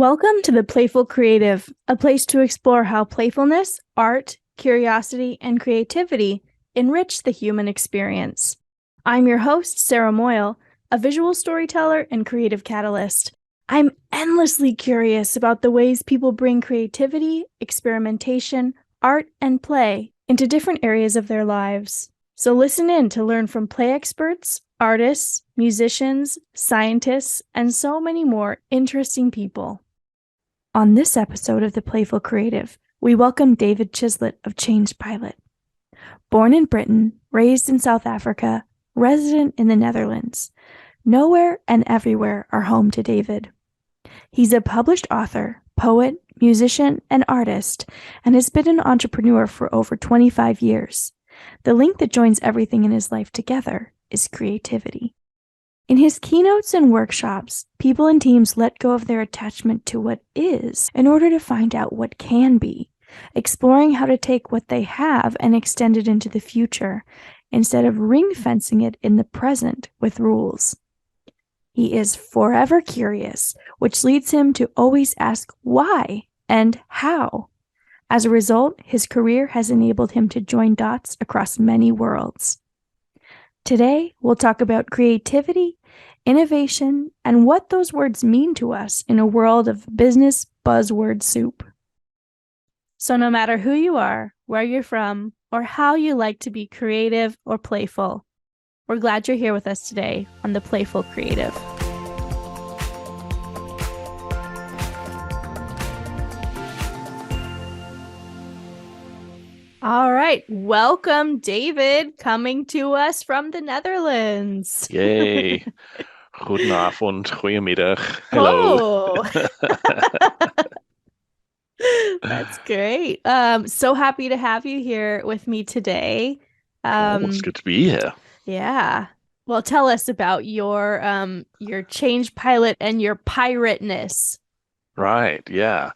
Welcome to the Playful Creative, a place to explore how playfulness, art, curiosity, and creativity enrich the human experience. I'm your host, Sarah Moyle, a visual storyteller and creative catalyst. I'm endlessly curious about the ways people bring creativity, experimentation, art, and play into different areas of their lives. So listen in to learn from play experts, artists, musicians, scientists, and so many more interesting people. On this episode of The Playful Creative, we welcome David Chislett of Change Pilot. Born in Britain, raised in South Africa, resident in the Netherlands, nowhere and everywhere are home to David. He's a published author, poet, musician, and artist, and has been an entrepreneur for over 25 years. The link that joins everything in his life together is creativity. In his keynotes and workshops, people and teams let go of their attachment to what is in order to find out what can be, exploring how to take what they have and extend it into the future, instead of ring-fencing it in the present with rules. He is forever curious, which leads him to always ask why and how. As a result, his career has enabled him to join dots across many worlds. Today, we'll talk about creativity, innovation, and what those words mean to us in a world of business buzzword soup. So no matter who you are, where you're from, or how you like to be creative or playful, we're glad you're here with us today on The Playful Creative. All right, welcome, David, coming to us from the Netherlands. Yay. Goedenavond, goedemiddag. Hello. That's great. So happy to have you here with me today. It's good to be here. Yeah. Well, tell us about your Change Pilot and your pirateness. Right, yeah.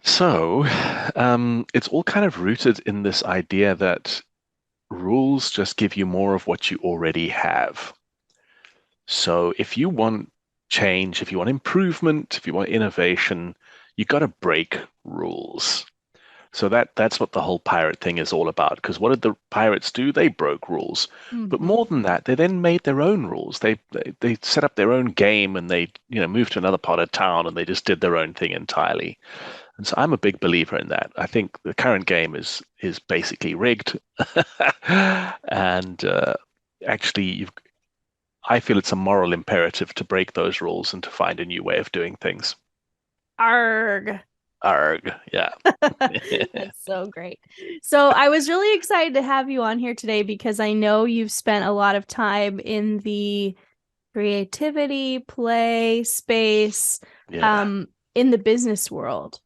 So, it's all kind of rooted in this idea that rules just give you more of what you already have. So if you want change, if you want improvement, if you want innovation, you got to break rules. So that's what the whole pirate thing is all about. Because what did the pirates do? They broke rules. But more than that, they then made their own rules. They set up their own game, and they moved to another part of town, and they just did their own thing entirely. And so I'm a big believer in that. I think the current game is basically rigged, and actually, I feel it's a moral imperative to break those rules and to find a new way of doing things. Arg. Arg, yeah. That's so great. So I was really excited to have you on here today because I know you've spent a lot of time in the creativity, play space, Yeah. in the business world.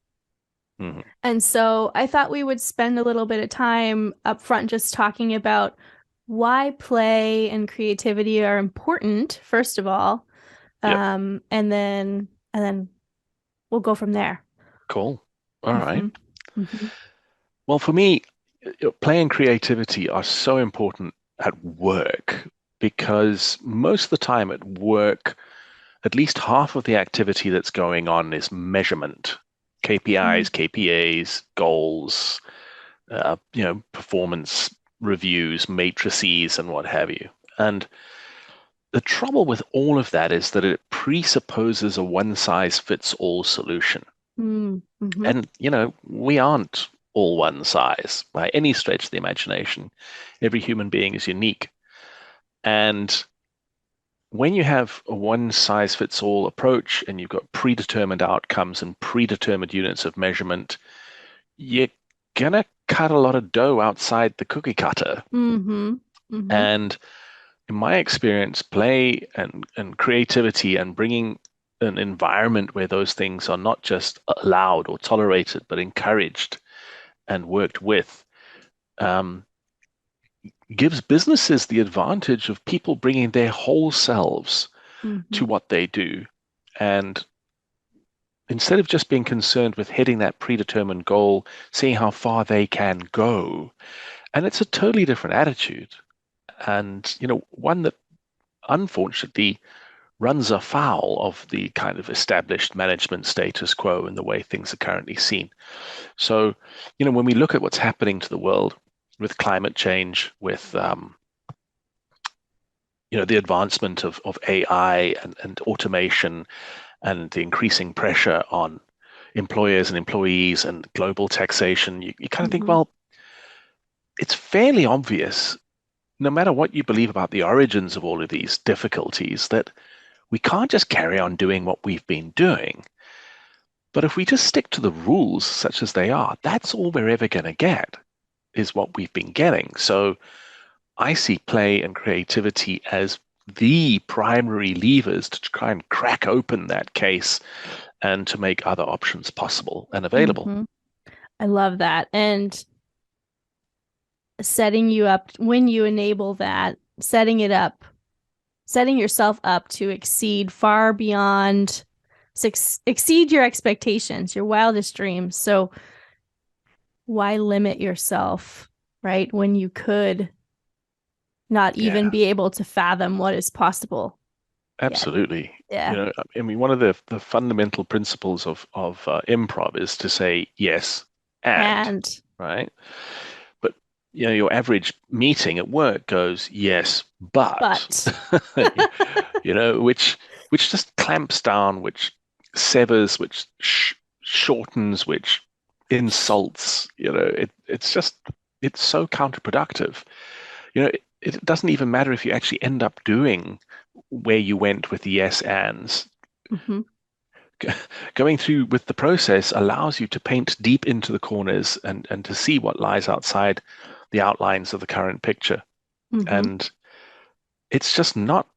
Mhm. And so I thought we would spend a little bit of time up front just talking about why play and creativity are important, first of all. Yep. And then we'll go from there. Cool. All right. Mm-hmm. Well, for me, play and creativity are so important at work because most of the time at work, at least half of the activity that's going on is measurement, KPIs, KPAs, goals, performance reviews, matrices, and what have you. And the trouble with all of that is that it presupposes a one-size-fits-all solution. Mm-hmm. And, we aren't all one size by any stretch of the imagination. Every human being is unique. And when you have a one-size-fits-all approach and you've got predetermined outcomes and predetermined units of measurement, you're going to cut a lot of dough outside the cookie cutter. Mm-hmm. Mm-hmm. And in my experience, play and creativity and bringing an environment where those things are not just allowed or tolerated, but encouraged and worked with, gives businesses the advantage of people bringing their whole selves to what they do. And instead of just being concerned with hitting that predetermined goal, seeing how far they can go. And it's a totally different attitude. And, one that unfortunately runs afoul of the kind of established management status quo and the way things are currently seen. So, when we look at what's happening to the world with climate change, with the advancement of AI and automation, and the increasing pressure on employers and employees and global taxation, you kind of think, Mm-hmm. well, it's fairly obvious, no matter what you believe about the origins of all of these difficulties, that we can't just carry on doing what we've been doing. But if we just stick to the rules such as they are, that's all we're ever going to get, is what we've been getting. So I see play and creativity as the primary levers to try and crack open that case and to make other options possible and available. Mm-hmm. I love that. And setting you up when you enable that, setting yourself up to exceed far beyond, exceed your expectations, your wildest dreams. So why limit yourself, right? When you could not even Yeah, be able to fathom what is possible. Yeah. absolutely. Yeah. I mean, one of the fundamental principles of improv is to say yes and, And right? But your average meeting at work goes yes, but but which just clamps down, which severs, which shortens, which insults. It's so counterproductive. It doesn't even matter if you actually end up doing where you went with the yes ands. mm-hmm. Going through with the process allows you to paint deep into the corners and to see what lies outside the outlines of the current picture. Mm-hmm. And it's just not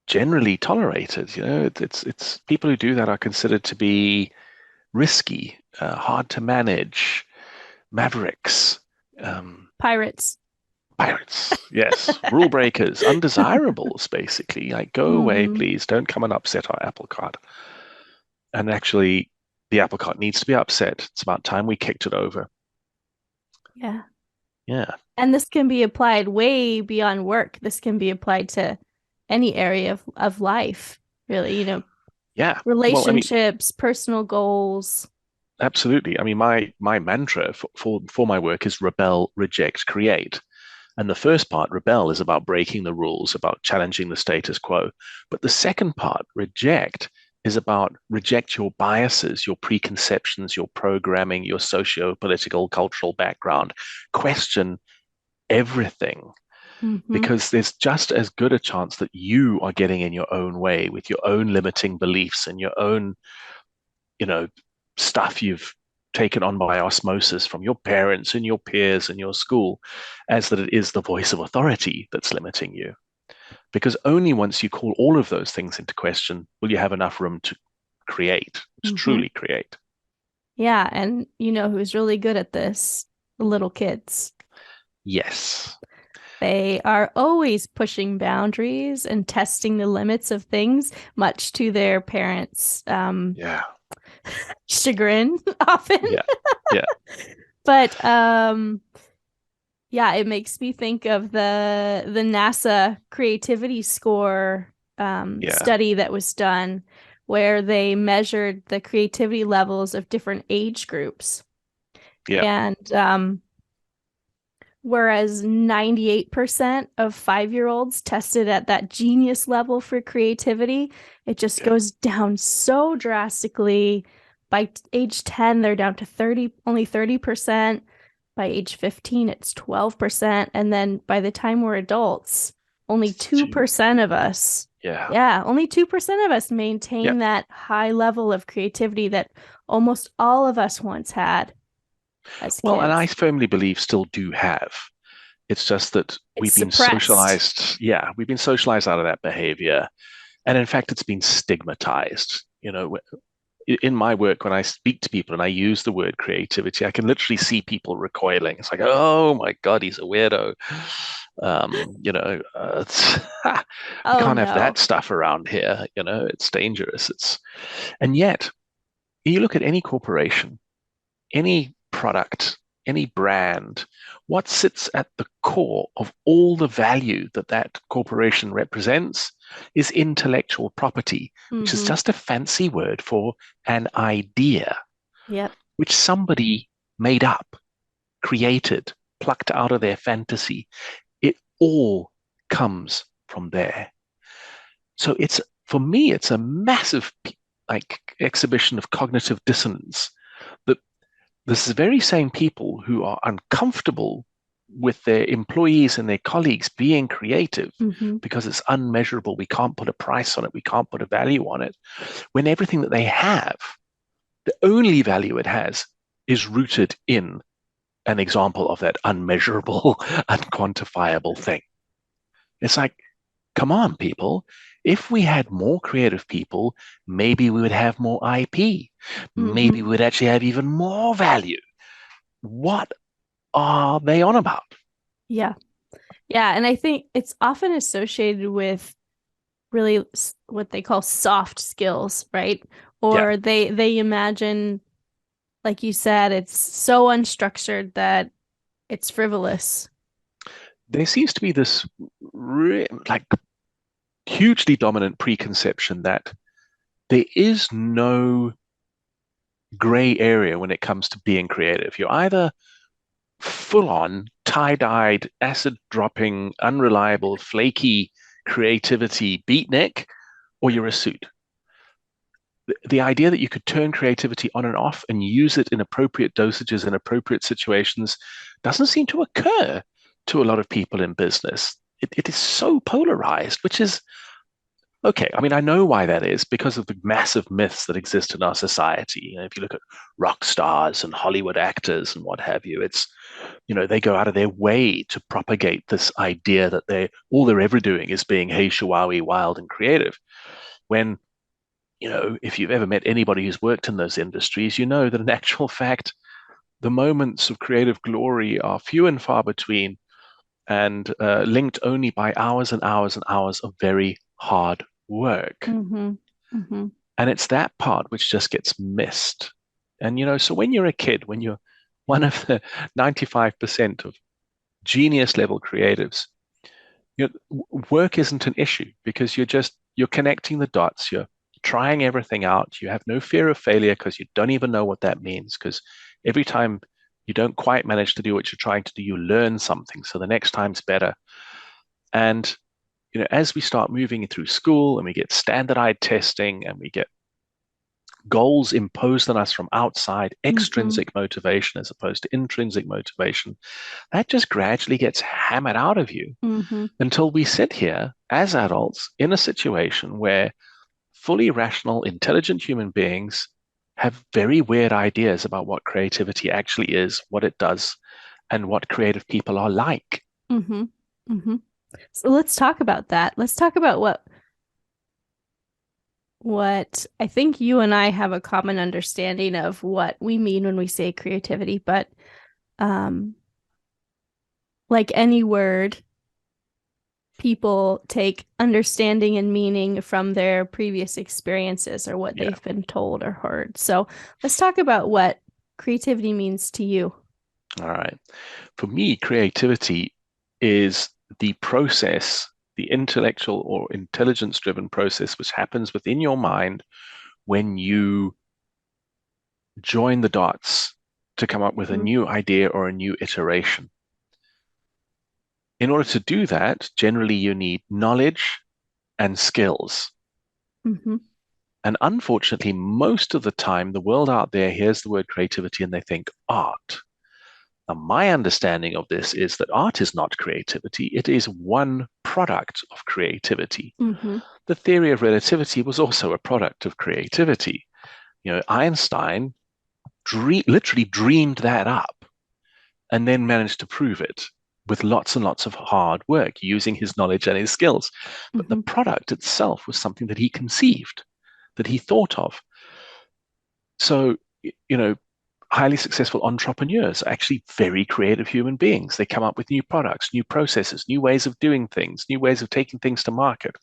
generally tolerated. It's people who do that are considered to be risky, hard to manage, mavericks, Pirates. pirates. Yes, rule breakers, undesirables, basically. Like, go away, Mm-hmm. please. Don't come and upset our apple cart. And actually, the apple cart needs to be upset. It's about time we kicked it over. Yeah. Yeah. And this can be applied way beyond work. This can be applied to any area of life, really, Yeah. Well, I mean, relationships, personal goals. absolutely. I mean, my mantra for my work is rebel, reject, create. And the first part, rebel, is about breaking the rules, about challenging the status quo. But the second part, reject, is about reject your biases, your preconceptions, your programming, your socio-political, cultural background. Question everything, Mm-hmm. because there's just as good a chance that you are getting in your own way with your own limiting beliefs and your own, you know, stuff you've taken on by osmosis from your parents and your peers and your school, as that it is the voice of authority that's limiting you. Because only once you call all of those things into question will you have enough room to create, to Mm-hmm. truly create. Yeah. And who's really good at this? The little kids. Yes. They are always pushing boundaries and testing the limits of things, much to their parents' Yeah. chagrin often. Yeah. Yeah. But yeah, it makes me think of the NASA creativity score Yeah. study that was done where they measured the creativity levels of different age groups. Yeah. And whereas 98% of 5-year-olds tested at that genius level for creativity, it just Yeah. goes down so drastically. By age 10, they're down to only 30%. By age 15, it's 12%. And then by the time we're adults, only 2% of us, Yeah. yeah, only 2% of us Yeah. maintain that high level of creativity that almost all of us once had as Well, and I kids. firmly believe still do have. It's just that It's suppressed. we've been socialized out of that behavior. And in fact, it's been stigmatized. In my work, when I speak to people and I use the word creativity, I can literally see people recoiling. It's like, oh my God, he's a weirdo. We Oh can't have that no. stuff around here. It's dangerous. And yet, you look at any corporation, any product, any brand, what sits at the core of all the value that that corporation represents? is intellectual property, which is just a fancy word for an idea, Yep. which somebody made up, created, plucked out of their fantasy. It all comes from there. So it's, for me, it's a massive exhibition of cognitive dissonance that this is the very same people who are uncomfortable with their employees and their colleagues being creative because it's unmeasurable. We can't put a price on it. We can't put a value on it. When everything that they have, the only value it has is rooted in an example of that unmeasurable, unquantifiable thing. It's like, come on, people. If we had more creative people, maybe we would have more IP. Maybe we would actually have even more value. What are they on about? Yeah. Yeah. And I think it's often associated with really what they call soft skills, right? Or they imagine, like you said, it's so unstructured that it's frivolous. There seems to be this like hugely dominant preconception that there is no gray area when it comes to being creative. You're either full on, tie-dyed, acid dropping, unreliable, flaky creativity beatnik, or you're a suit. The idea that you could turn creativity on and off and use it in appropriate dosages in appropriate situations doesn't seem to occur to a lot of people in business. It is so polarized, which is okay. I mean, I know why that is because of the massive myths that exist in our society. If you look at rock stars and Hollywood actors and what have you, it's, they go out of their way to propagate this idea that all they're ever doing is being hey, shawawi, wild and creative. When, if you've ever met anybody who's worked in those industries, you know that in actual fact, the moments of creative glory are few and far between and linked only by hours and hours and hours of very hard work. And it's that part which just gets missed. And, so when you're a kid, when you're one of the 95% of genius level creatives, work isn't an issue because you're connecting the dots. You're trying everything out. You have no fear of failure because you don't even know what that means. Because every time you don't quite manage to do what you're trying to do, you learn something. So the next time's better. And, as we start moving through school and we get standardized testing and we get goals imposed on us from outside, extrinsic motivation as opposed to intrinsic motivation, that just gradually gets hammered out of you until we sit here as adults in a situation where fully rational, intelligent human beings have very weird ideas about what creativity actually is, what it does, and what creative people are like. So let's talk about that. Let's talk about what I think you and I have a common understanding of what we mean when we say creativity, but like any word, people take understanding and meaning from their previous experiences or what they've been told or heard. So let's talk about what creativity means to you. All right. For me, creativity is the process, the intellectual or intelligence-driven process, which happens within your mind when you join the dots to come up with a new idea or a new iteration. In order to do that, generally you need knowledge and skills. And unfortunately, most of the time, the world out there hears the word creativity and they think art. Now, my understanding of this is that art is not creativity. It is one product of creativity. The theory of relativity was also a product of creativity. Einstein literally dreamed that up and then managed to prove it with lots and lots of hard work using his knowledge and his skills. But the product itself was something that he conceived, that he thought of. So, highly successful entrepreneurs are actually very creative human beings. They come up with new products, new processes, new ways of doing things, new ways of taking things to market.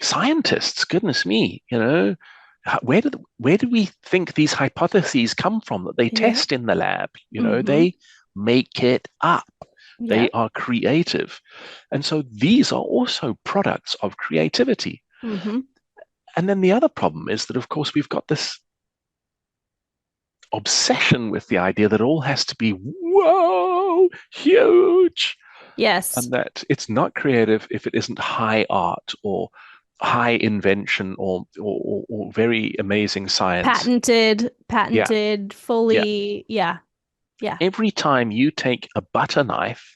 Scientists, goodness me, where do we think these hypotheses come from that they test in the lab? They make it up. They Yep. are creative. And so these are also products of creativity. Mm-hmm. And then the other problem is that, of course, we've got this obsession with the idea that all has to be, whoa, huge, Yes. and that it's not creative if it isn't high art or high invention or very amazing science. Yeah, Patented, yeah. fully. Yeah. Yeah. Every time you take a butter knife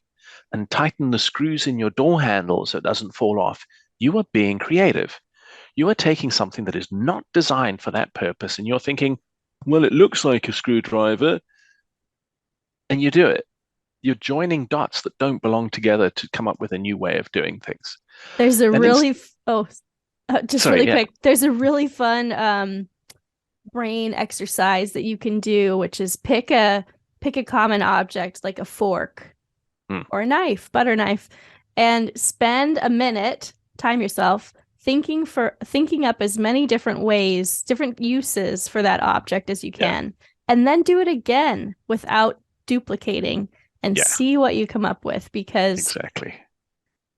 and tighten the screws in your door handle so it doesn't fall off, you are being creative. You are taking something that is not designed for that purpose and you're thinking, well, it looks like a screwdriver, and you do it. You're joining dots that don't belong together to come up with a new way of doing things. There's a And in, really, just sorry, really yeah, quick. There's a really fun brain exercise that you can do, which is pick a common object like a fork mm, or a knife, butter knife, and spend a minute, time yourself, thinking up as many different ways, different uses for that object as you yeah, can, and then do it again without duplicating and yeah, see what you come up with because exactly.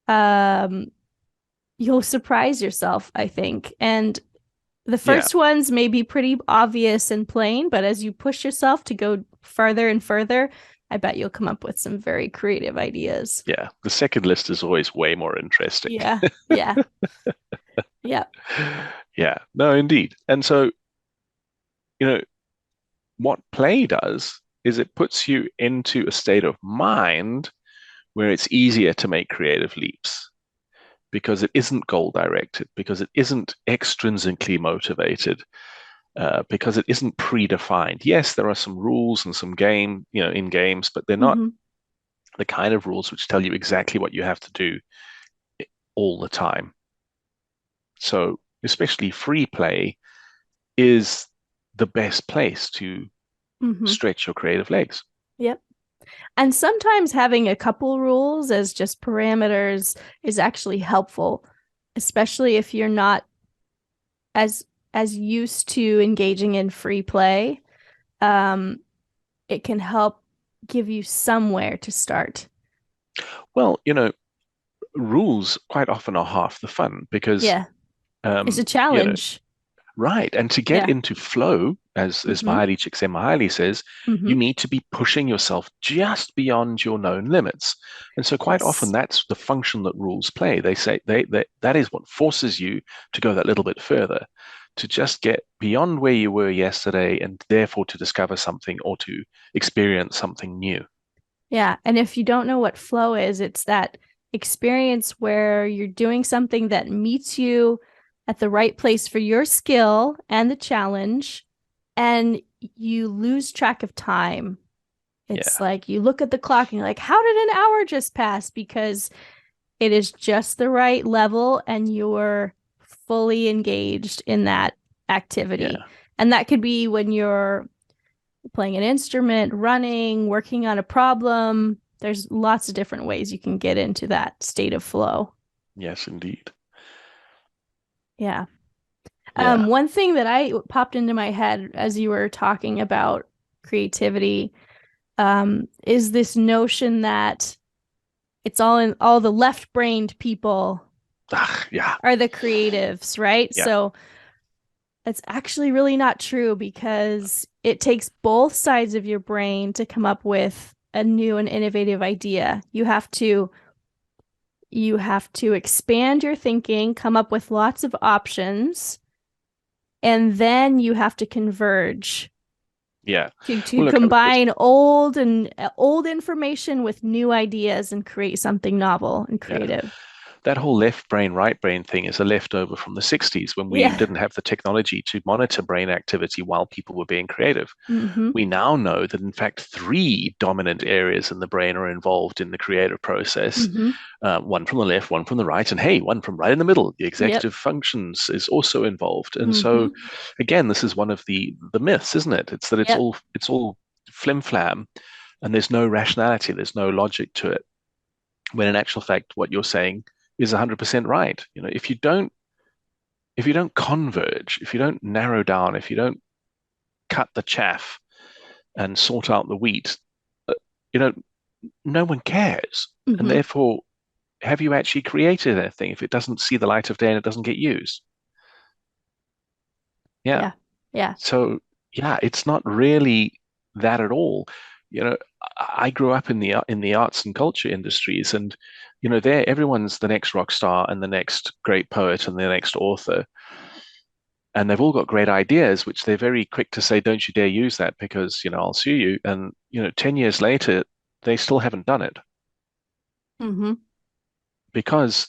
um you'll surprise yourself, I think. And the Yeah, first ones may be pretty obvious and plain, but as you push yourself to go further and further, I bet you'll come up with some very creative ideas. yeah. The second list is always way more interesting. Yeah. Yeah. Yeah. Yeah, no, indeed. And so, you know, what play does is it puts you into a state of mind where it's easier to make creative leaps because it isn't goal directed, because it isn't extrinsically motivated, because it isn't predefined. Yes, there are some rules and some game, in games, but they're not Mm-hmm. the kind of rules which tell you exactly what you have to do all the time. So, especially free play is the best place to Mm-hmm. stretch your creative legs. Yep. And sometimes having a couple rules as just parameters is actually helpful, especially if you're not as used to engaging in free play. Um, it can help give you somewhere to start. Well, rules quite often are half the fun because, Yeah, it's a um, you know, challenge. right. And to get Yeah. into flow, as Mm-hmm. Mahaley Csikszentmihalyi says, Mm-hmm. you need to be pushing yourself just beyond your known limits. And so quite often Yes. that's the function that rules play. They say that is what forces you to go that little bit further, to just get beyond where you were yesterday and therefore to discover something or to experience something new. Yeah. And if you don't know what flow is, it's that experience where you're doing something that meets you at the right place for your skill and the challenge, and you lose track of time. It's Yeah. like you look at the clock and you're like, how did an hour just pass? Because it is just the right level and you're fully engaged in that activity. Yeah. And that could be when you're playing an instrument, running, working on a problem. There's lots of different ways you can get into that state of flow. Yes, indeed. Yeah. Yeah. One thing that I popped into my head as you were talking about creativity, is this notion that it's all the left-brained people Yeah. are the creatives, right? Yeah. So it's actually really not true because it takes both sides of your brain to come up with a new and innovative idea. You have to expand your thinking, come up with lots of options, and then you have to converge Yeah. to Well, look, combine old information with new ideas and create something novel and yeah. creative. That whole left brain, right brain thing is a leftover from the 60s when we Yeah. didn't have the technology to monitor brain activity while people were being creative. Mm-hmm. We now know that, in fact, three dominant areas in the brain are involved in the creative process, Mm-hmm. one from the left, one from the right, and hey, one from right in the middle. The Yep. executive functions is also involved. And so, Mm-hmm. again, this is one of the myths, isn't it? It's that Yep. it's all flim flam and there's no rationality, there's no logic to it. When in actual fact, what you're saying is 100% right. If you don't converge, if you don't narrow down, if you don't cut the chaff and sort out the wheat, uh, you know, no one cares. And Mm-hmm. therefore, have you actually created anything if it doesn't see the light of day and it doesn't get used? Yeah. Yeah. Yeah. So, yeah, it's not really that at all. You know, I grew up in the arts and culture industries, and there everyone's the next rock star and the next great poet and the next author, and they've all got great ideas, which they're very quick to say, "Don't you dare use that because I'll sue you." And 10 years later, they still haven't done it Mm-hmm. because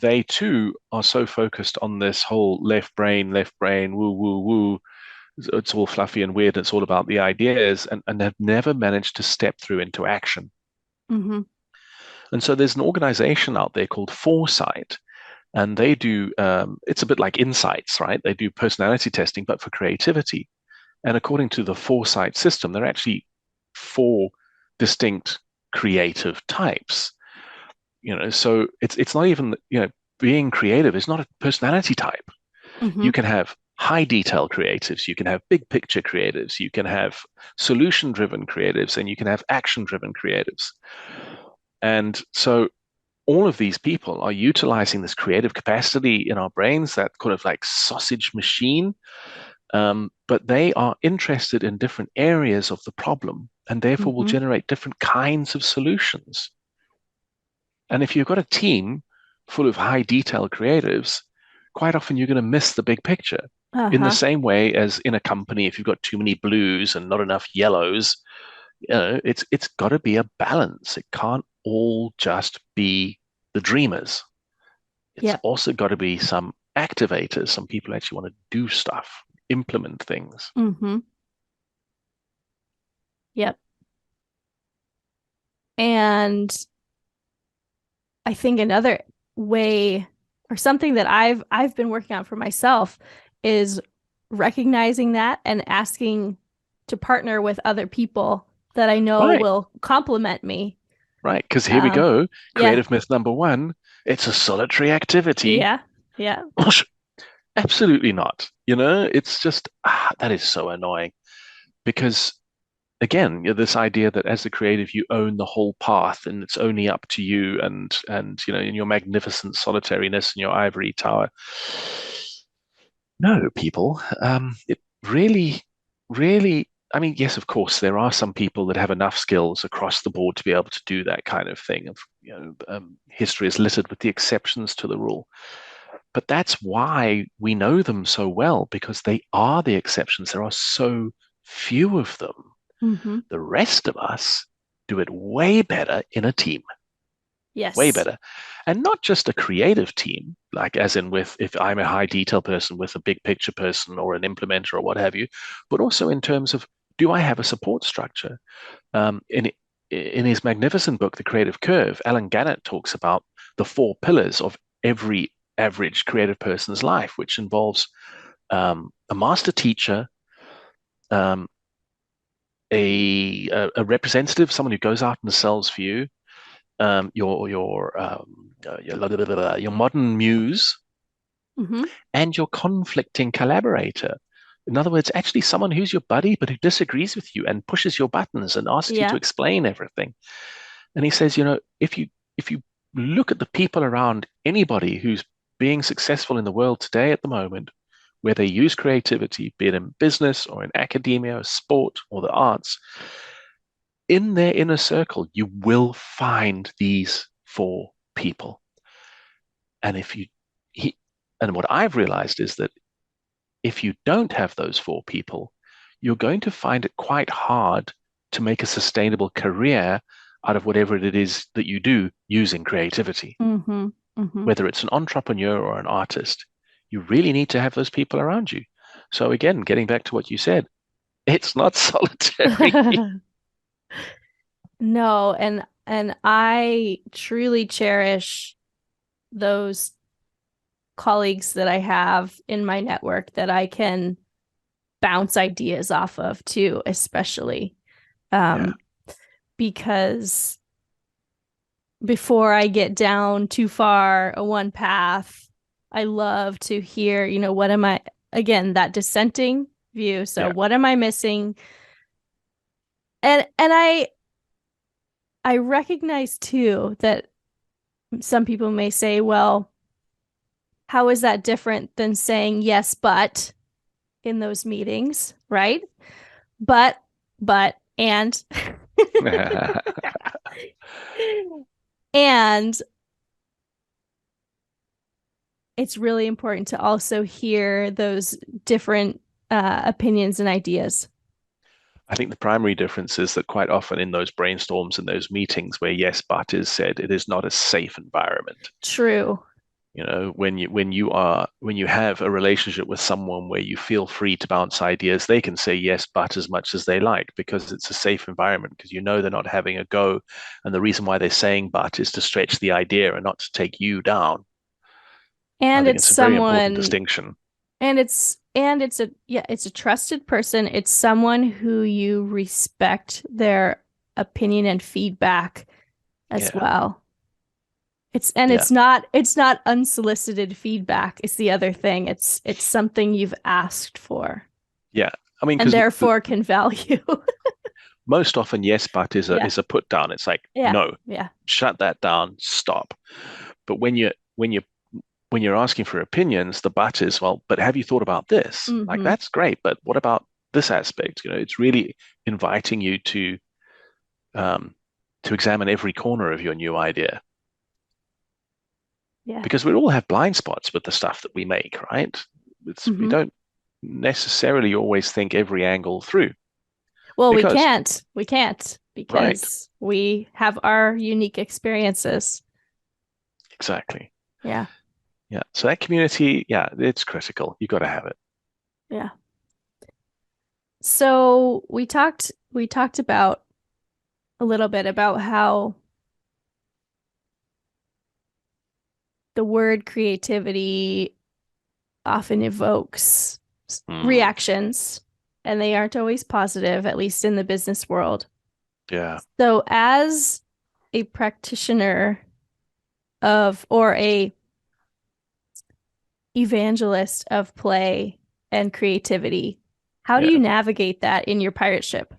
they too are so focused on this whole left brain, woo woo woo. It's all fluffy and weird. It's all about the ideas, and have never managed to step through into action. Mm-hmm. And so there's an organization out there called Foresight, and they do, it's a bit like Insights, right? They do personality testing, but for creativity. And according to the Foresight system, there are actually four distinct creative types. So it's not even, being creative is not a personality type. Mm-hmm. You can have high detail creatives, you can have big picture creatives, you can have solution driven creatives, and you can have action driven creatives. And so all of these people are utilizing this creative capacity in our brains, that kind of like sausage machine. But they are interested in different areas of the problem and therefore will Mm-hmm. generate different kinds of solutions. And if you've got a team full of high detail creatives, quite often you're going to miss the big picture. In the Uh-huh. same way as in a company, if you've got too many blues and not enough yellows, it's got to be a balance. It can't all just be the dreamers. It's Yep. also got to be some activators, some people who actually want to do stuff, implement things. Mm-hmm. Yep. And I think another way or something that I've been working on for myself is recognizing that and asking to partner with other people that I know Right, will complement me. right. Because here we Um, go. yeah, Creative myth number one, it's a solitary activity. yeah, yeah. Absolutely not. It's just, that is so annoying because, again, this idea that as the creative, you own the whole path and it's only up to you and, in your magnificent solitariness in your ivory tower. No, people. It really, really, I mean, yes, of course, there are some people that have enough skills across the board to be able to do that kind of thing. History is littered with the exceptions to the rule. But that's why we know them so well, because they are the exceptions. There are so few of them. Mm-hmm. The rest of us do it way better in a team, way Yes. better. And not just a creative team, like as in with if I'm a high detail person with a big picture person or an implementer or what have you, but also in terms of, do I have a support structure? In his magnificent book, The Creative Curve, Alan Gannett talks about the four pillars of every average creative person's life, which involves a master teacher, um, a representative, someone who goes out and sells for you, your modern muse, Mm-hmm. and your conflicting collaborator. In other words, actually someone who's your buddy but who disagrees with you and pushes your buttons and asks you to Yeah. explain everything. And he says, if you look at the people around anybody who's being successful in the world today at the moment, where they use creativity, be it in business or in academia or sport or the arts, in their inner circle, you will find these four people. And if you, he, and what I've realized is that if you don't have those four people, you're going to find it quite hard to make a sustainable career out of whatever it is that you do using creativity. Mm-hmm. Mm-hmm. Whether it's an entrepreneur or an artist, you really need to have those people around you. So again, getting back to what you said, it's not solitary. No, and I truly cherish those colleagues that I have in my network that I can bounce ideas off of too, especially Yeah, um, because before I get down too far a one path, I love to hear, what am I, again, that dissenting view. So yeah, what am I missing? And I recognize too that some people may say, well, how is that different than saying yes, but in those meetings, right? And and it's really important to also hear those different opinions and ideas. I think the primary difference is that quite often in those brainstorms and those meetings where yes, but is said, it is not a safe environment. True. When you have a relationship with someone where you feel free to bounce ideas, they can say yes, but as much as they like because it's a safe environment because they're not having a go. And the reason why they're saying but is to stretch the idea and not to take you down. I And think it's it's a very important someone distinction. it's a trusted person. It's someone who you respect their opinion and feedback as Yeah. well. It's Yeah. it's not unsolicited feedback. It's the other thing. It's something you've asked for Yeah. I mean, and because therefore can value. most often, yes, but is a Yeah. is a put down. It's like, Yeah. no, Yeah. shut that down, stop. But when you're asking for opinions, the but is, well, but have you thought about this? Like Mm-hmm. that's great, but what about this aspect? It's really inviting you um, to examine every corner of your new idea Yeah. because we all have blind spots with the stuff that we make, right? We Mm-hmm. don't necessarily always think every angle through Well, we because, can't. We can't right, because we have our unique experiences. exactly. Yeah. Yeah. So that community, yeah, it's critical. You got to have it. Yeah. So we talked about a little bit about how the word creativity often evokes Mm, reactions, and they aren't always positive, at least in the business world. yeah. So, as a practitioner of or a evangelist of play and creativity, how do Yeah. you navigate that in your pirate ship?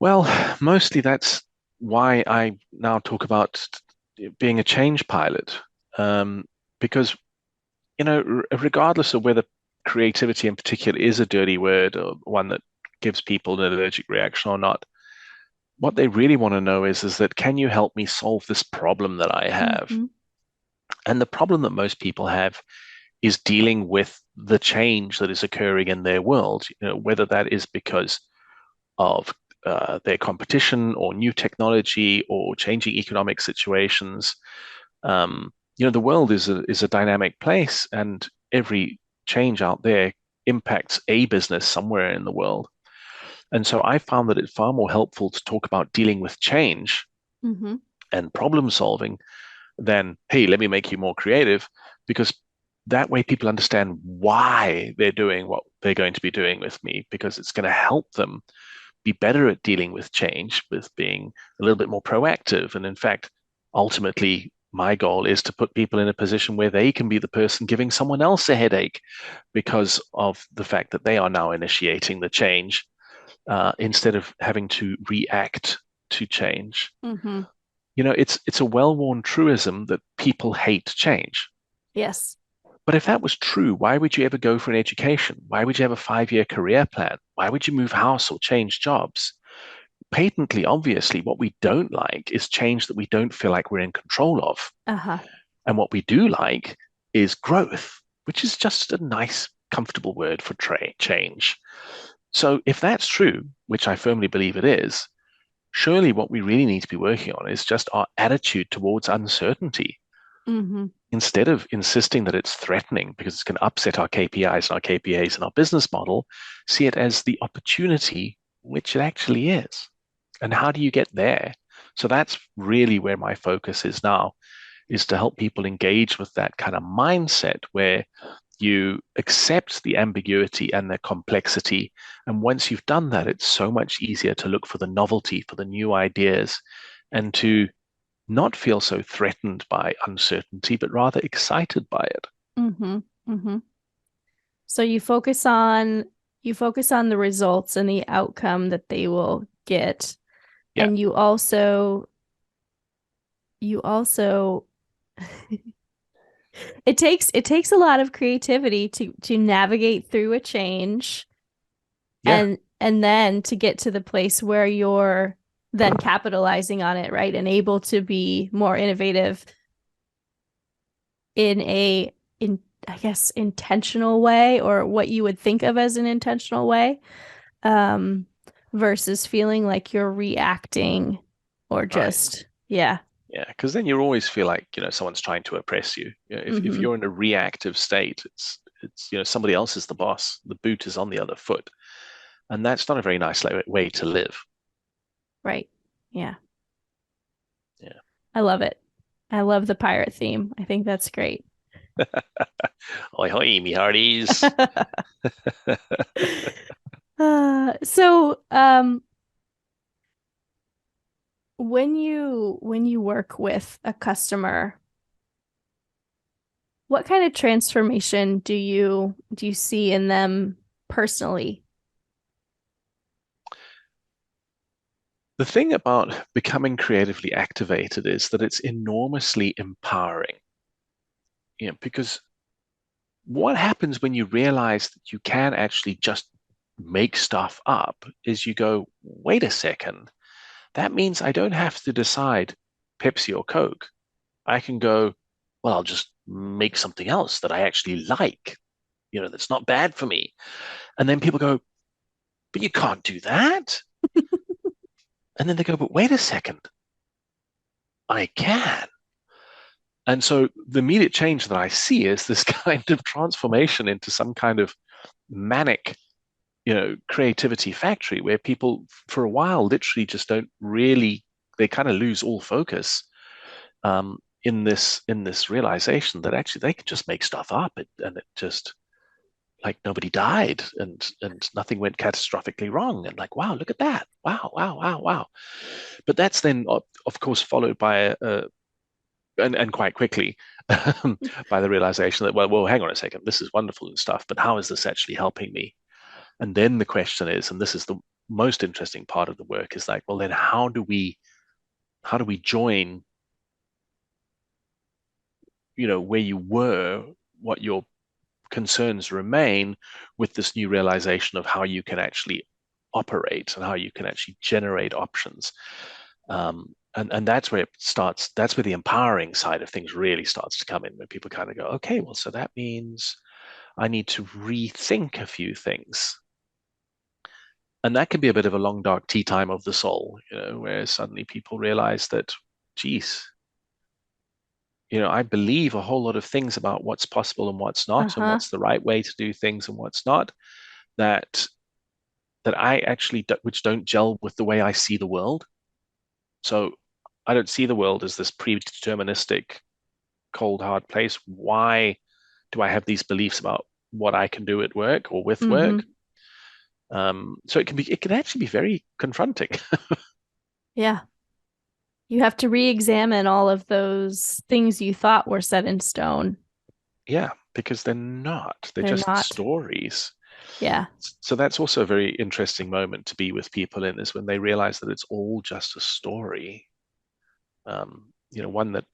Well, mostly that's why I now talk about being a change pilot. Um, because, regardless of whether creativity in particular is a dirty word or one that gives people an allergic reaction or not, what they really want to know is that can you help me solve this problem that I have? Mm-hmm. And the problem that most people have is dealing with the change that is occurring in their world, whether that is because of their competition or new technology or changing economic situations. The world is a dynamic place, and every change out there impacts a business somewhere in the world. And so I found that it's far more helpful to talk about dealing with change Mm-hmm. and problem solving than, hey, let me make you more creative, because that way people understand why they're doing what they're going to be doing with me, because it's going to help them be better at dealing with change, with being a little bit more proactive. And in fact, ultimately, my goal is to put people in a position where they can be the person giving someone else a headache because of the fact that they are now initiating the change instead of having to react to change. Mm-hmm. It's a well-worn truism that people hate change. Yes. But if that was true, why would you ever go for an education? Why would you have a 5-year career plan? Why would you move house or change jobs? Patently, obviously, what we don't like is change that we don't feel like we're in control of. Uh-huh. And what we do like is growth, which is just a nice, comfortable word for change. So if that's true, which I firmly believe it is, surely what we really need to be working on is just our attitude towards uncertainty. Mm-hmm. Instead of insisting that it's threatening because it's going to upset our KPIs and our KPAs and our business model, see it as the opportunity, which it actually is. And how do you get there? So that's really where my focus is now, is to help people engage with that kind of mindset where you accept the ambiguity and the complexity. And once you've done that, it's so much easier to look for the novelty, for the new ideas, and to not feel so threatened by uncertainty, but rather excited by it. Mm-hmm. Mm-hmm. So you focus on the results and the outcome that they will get Yeah. And you also it takes a lot of creativity to navigate through a change Yeah. and then to get to the place where you're then capitalizing on it, right? And able to be more innovative in in I guess intentional way, or what you would think of as an intentional way, um, versus feeling like you're reacting or Right. just, yeah. Yeah. Because then you always feel like, someone's trying to oppress you. If Hmm. you're in a reactive state, it's somebody else is the boss. The boot is on the other foot. And that's not a very nice way to live. Right. Yeah. Yeah. I love it. I love the pirate theme. I think that's great. Oi, hoi, me hearties. So, when you work with a customer, what kind of transformation do you see in them personally? The thing about becoming creatively activated is that it's enormously empowering. Because what happens when you realize that you can actually just make stuff up is you go, wait a second, that means I don't have to decide Pepsi or Coke. I can go, well, I'll just make something else that I actually like, that's not bad for me. And then people go, but you can't do that. And then they go, but wait a second, I can. And so the immediate change that I see is this kind of transformation into some kind of manic, creativity factory where people for a while literally just don't really, they kind of lose all focus in this realization that actually they can just make stuff up, and it just like nobody died and nothing went catastrophically wrong, and like, wow, look at that, wow, wow, wow, wow. But that's then of course followed by and quite quickly by the realization that, well, hang on a second, this is wonderful and stuff, but how is this actually helping me? And then the question is, and this is the most interesting part of the work, is like, well, then how do we join, where you were, what your concerns remain, with this new realization of how you can actually operate and how you can actually generate options. And that's where it starts. That's where the empowering side of things really starts to come in, where people kind of go, okay, well, so that means I need to rethink a few things. And that can be a bit of a long, dark tea time of the soul, where suddenly people realize that, geez, I believe a whole lot of things about what's possible and what's not, and Uh-huh. what's the right way to do things and what's not, that I actually which don't gel with the way I see the world. So I don't see the world as this predeterministic, cold, hard place. Why do I have these beliefs about what I can do at work or with work? Hmm. So it can actually be very confronting. Yeah. You have to re-examine all of those things you thought were set in stone. Yeah, because they're not. They're They're just not. stories. Yeah. So that's also a very interesting moment to be with people in, is when they realize that it's all just a story. One that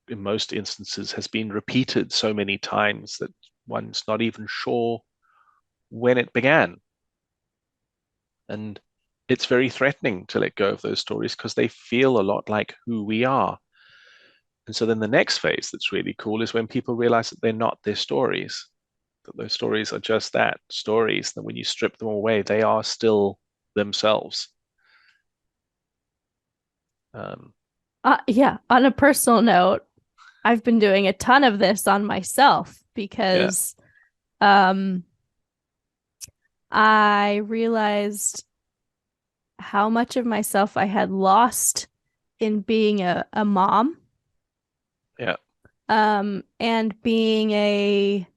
in most instances has been repeated so many times that one's not even sure when it began. And it's very threatening to let go of those stories because they feel a lot like who we are. And so then the next phase that's really cool is when people realize that they're not their stories, that those stories are just that, stories, that when you strip them away, they are still themselves. Um, Yeah. On a personal note, I've been doing a ton of this on myself yeah, because um I realized how much of myself I had lost in being a mom, yeah, and being a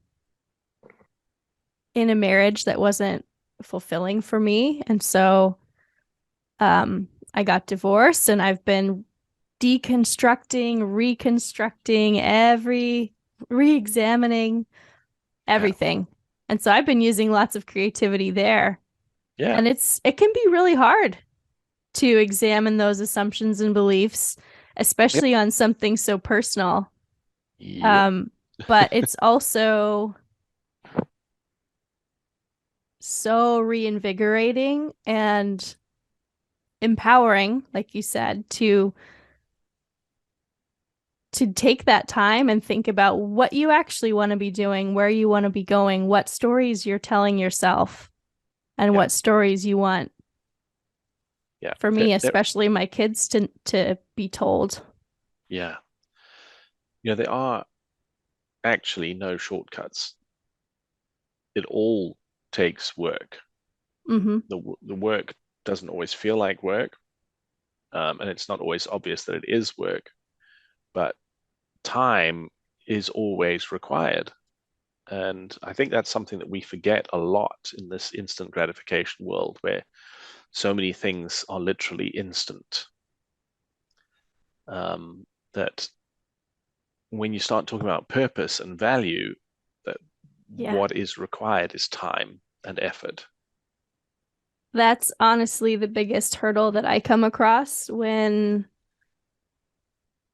in a marriage that wasn't fulfilling for me. And so I got divorced, and I've been deconstructing, reconstructing re-examining yeah, everything. And so I've been using lots of creativity there. yeah, And it can be really hard to examine those assumptions and beliefs, Yep. especially on something so personal. Yep. But it's also so reinvigorating and empowering, like you said, to take that time and think about what you actually want to be doing, where you want to be going, what stories you're telling yourself, and Yeah. what stories you want, Yeah. for me, especially my kids, to be told. Yeah. There are actually no shortcuts. It all takes work. Mm-hmm. The work doesn't always feel like work, and it's not always obvious that it is work, but time is always required. And I think that's something that we forget a lot in this instant gratification world where so many things are literally instant. That when you start talking about purpose and value, that Yeah. what is required is time and effort. That's honestly the biggest hurdle that I come across when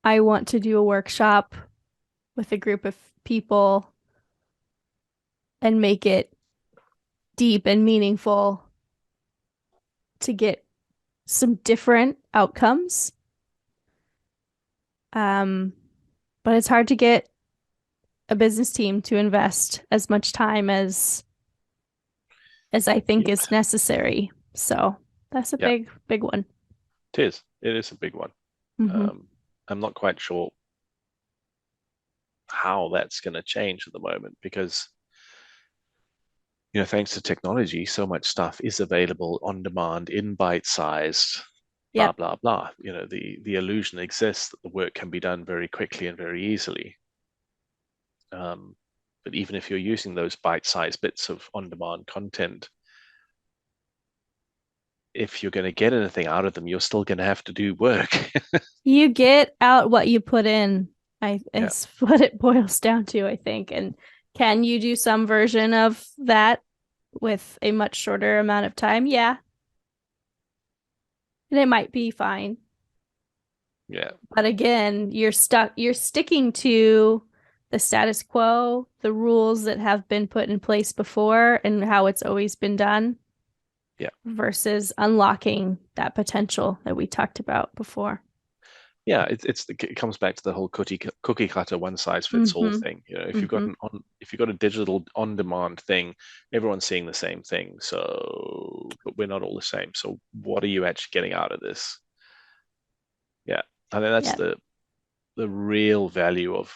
I want to do a workshop with a group of people and make it deep and meaningful to get some different outcomes. Um, but it's hard to get a business team to invest as much time as I think Yep. is necessary. So that's a Yeah, big one. it is. It is a big one. Mm-hmm. Um, I'm not quite sure how that's going to change at the moment because thanks to technology, so much stuff is available on demand in bite-sized, blah Yep. blah blah. The illusion exists that the work can be done very quickly and very easily. Um, but even if you're using those bite-sized bits of on-demand content, if you're going to get anything out of them, you're still going to have to do work. You get out what you put in. Yeah, Is what it boils down to, I think. And can you do some version of that with a much shorter amount of time? Yeah. And it might be fine. yeah, But again, you're sticking to the status quo, the rules that have been put in place before and how it's always been done yeah. versus unlocking that potential that we talked about before. Yeah, it comes back to the whole cookie cutter one size fits all Mm-hmm. thing. Mm-hmm. If you've got a digital on demand thing, everyone's seeing the same thing. So, but we're not all the same. So, what are you actually getting out of this? Yeah, I think that's Yeah. the real value of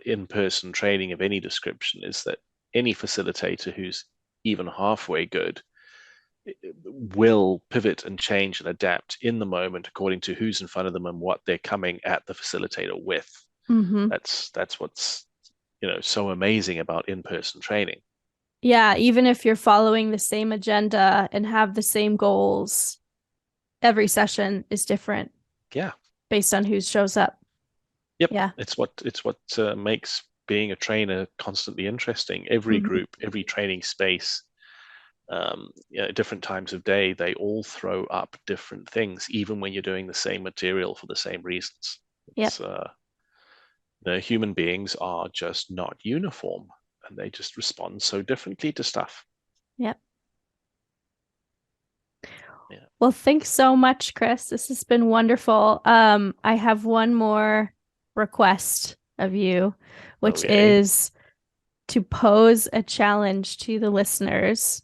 in-person training of any description is that any facilitator who's even halfway good will pivot and change and adapt in the moment according to who's in front of them and what they're coming at the facilitator with. Mm-hmm. That's what's so amazing about in-person training. Yeah, even if you're following the same agenda and have the same goals, every session is different Yeah. based on who shows up. Yep. Yeah. It's what makes being a trainer constantly interesting. Every Mm-hmm. group, every training space, different times of day, they all throw up different things, even when you're doing the same material for the same reasons. Yep. It's the human beings are just not uniform, and they just respond so differently to stuff. Yep. Yeah. Well, thanks so much, Chris. This has been wonderful. I have one more request of you, which Okay. is to pose a challenge to the listeners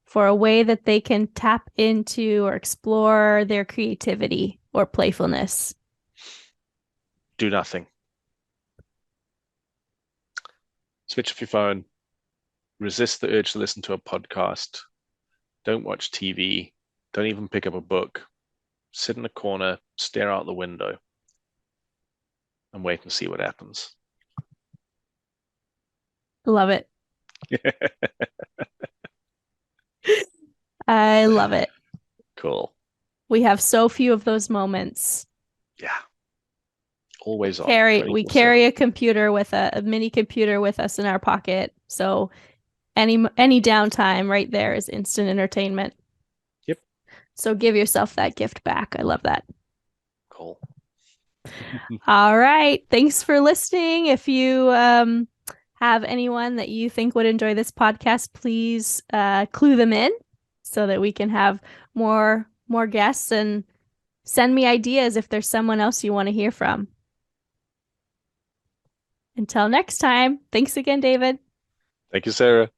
for a way that they can tap into or explore their creativity or playfulness. Do nothing. Switch off your phone. Resist the urge to listen to a podcast. Don't watch TV. Don't even pick up a book. Sit in a corner, stare out the window, and wait and see what happens. Love it. I love it. Cool. We have so few of those moments. Yeah. Always on, We carry 24/7. a computer with a mini computer with us in our pocket. So any downtime right there is instant entertainment. Yep. So give yourself that gift back. I love that. Cool. All right. Thanks for listening. If you have anyone that you think would enjoy this podcast, please clue them in so that we can have more guests, and send me ideas if there's someone else you want to hear from. Until next time, thanks again, David. Thank you, Sarah.